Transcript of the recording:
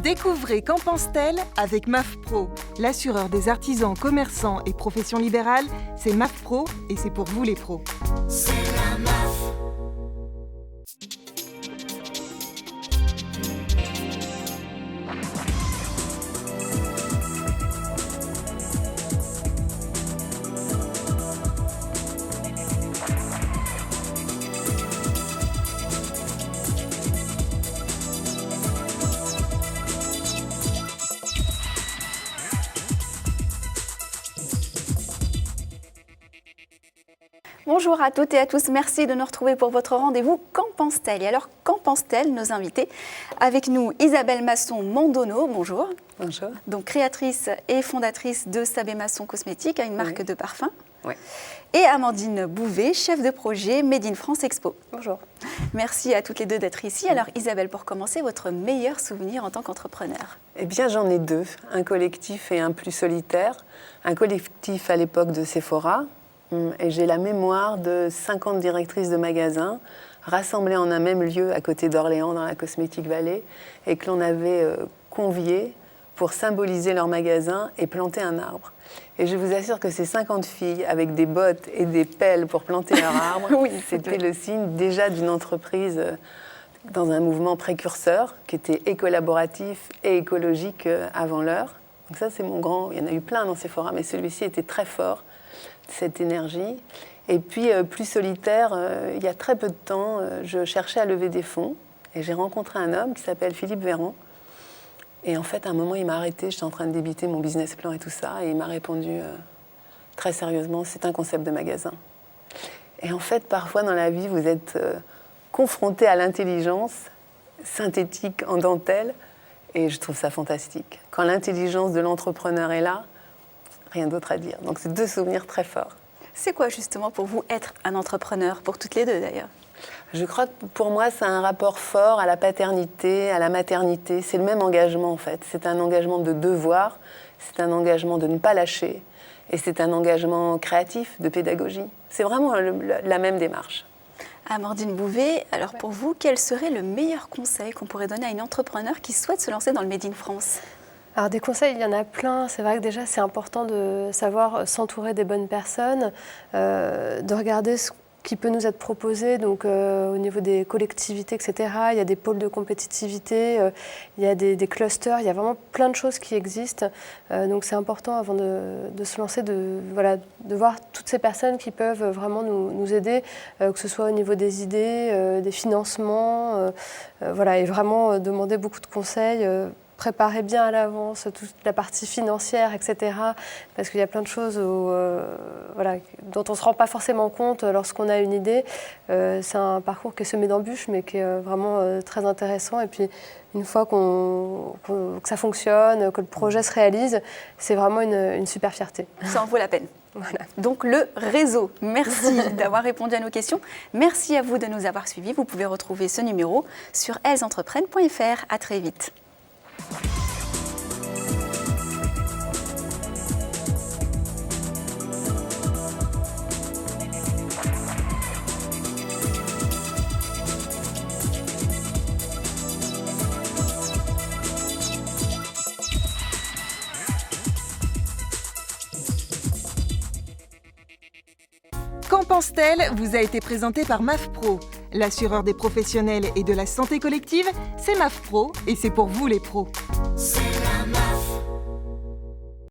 Découvrez Qu'en pense-t-elle avec MAF Pro. L'assureur des artisans, commerçants et professions libérales, c'est MAF Pro et c'est pour vous les pros. C'est la MAF. Bonjour à toutes et à tous, merci de nous retrouver pour votre rendez-vous Qu'en pense-t-elle ? Et alors, qu'en pense-t-elle, nos invités ? Avec nous, Isabelle Masson-Mondonneau, bonjour. Bonjour. Donc, créatrice et fondatrice de Sabé Masson Cosmétiques, une marque de parfum. Oui. Et Amandine Bouvet, chef de projet Made in France Expo. Bonjour. Merci à toutes les deux d'être ici. Alors, Isabelle, pour commencer, votre meilleur souvenir en tant qu'entrepreneur ? Eh bien, j'en ai deux, un collectif et un plus solitaire. Un collectif à l'époque de Sephora. Et j'ai la mémoire de 50 directrices de magasins rassemblées en un même lieu à côté d'Orléans, dans la Cosmetic Valley, et que l'on avait conviées pour symboliser leur magasin et planter un arbre. Et je vous assure que ces 50 filles, avec des bottes et des pelles pour planter leur arbre, oui, c'était le signe déjà d'une entreprise dans un mouvement précurseur qui était écollaboratif et écologique avant l'heure. Donc ça, c'est mon grand... Il y en a eu plein dans Sephora, mais celui-ci était très fort, cette énergie. Et puis, plus solitaire, il y a très peu de temps, je cherchais à lever des fonds et j'ai rencontré un homme qui s'appelle Philippe Véran. Et en fait, à un moment, il m'a arrêté, j'étais en train de débiter mon business plan et tout ça, et il m'a répondu très sérieusement, c'est un concept de magasin. Et en fait, parfois dans la vie, vous êtes confronté à l'intelligence synthétique en dentelle, et je trouve ça fantastique. Quand l'intelligence de l'entrepreneur est là, rien d'autre à dire. Donc, c'est deux souvenirs très forts. C'est quoi justement pour vous être un entrepreneur, pour toutes les deux d'ailleurs ? Je crois que pour moi, c'est un rapport fort à la paternité, à la maternité. C'est le même engagement en fait. C'est un engagement de devoir, c'est un engagement de ne pas lâcher et c'est un engagement créatif, de pédagogie. C'est vraiment la même démarche. Amandine Bouvet, alors pour vous, quel serait le meilleur conseil qu'on pourrait donner à une entrepreneur qui souhaite se lancer dans le Made in France ? Alors des conseils, il y en a plein. C'est vrai que déjà, c'est important de savoir s'entourer des bonnes personnes, de regarder ce qui peut nous être proposé, donc au niveau des collectivités, etc. Il y a des pôles de compétitivité, il y a des clusters, il y a vraiment plein de choses qui existent. Donc c'est important avant de se lancer, de voir toutes ces personnes qui peuvent vraiment nous aider, que ce soit au niveau des idées, des financements, et vraiment demander beaucoup de conseils. Préparer bien à l'avance toute la partie financière, etc. Parce qu'il y a plein de choses dont on ne se rend pas forcément compte lorsqu'on a une idée. C'est un parcours qui est semé d'embûches, mais qui est vraiment très intéressant. Et puis, une fois que ça fonctionne, que le projet se réalise, c'est vraiment une super fierté. Ça en vaut la peine. Voilà. Donc le réseau, merci d'avoir répondu à nos questions. Merci à vous de nous avoir suivis. Vous pouvez retrouver ce numéro sur ellesentreprenent.fr. À très vite. Qu'en pense-t-elle vous a été présenté par MAF Pro. L'assureur des professionnels et de la santé collective, c'est MAF Pro et c'est pour vous les pros. C'est la MAF.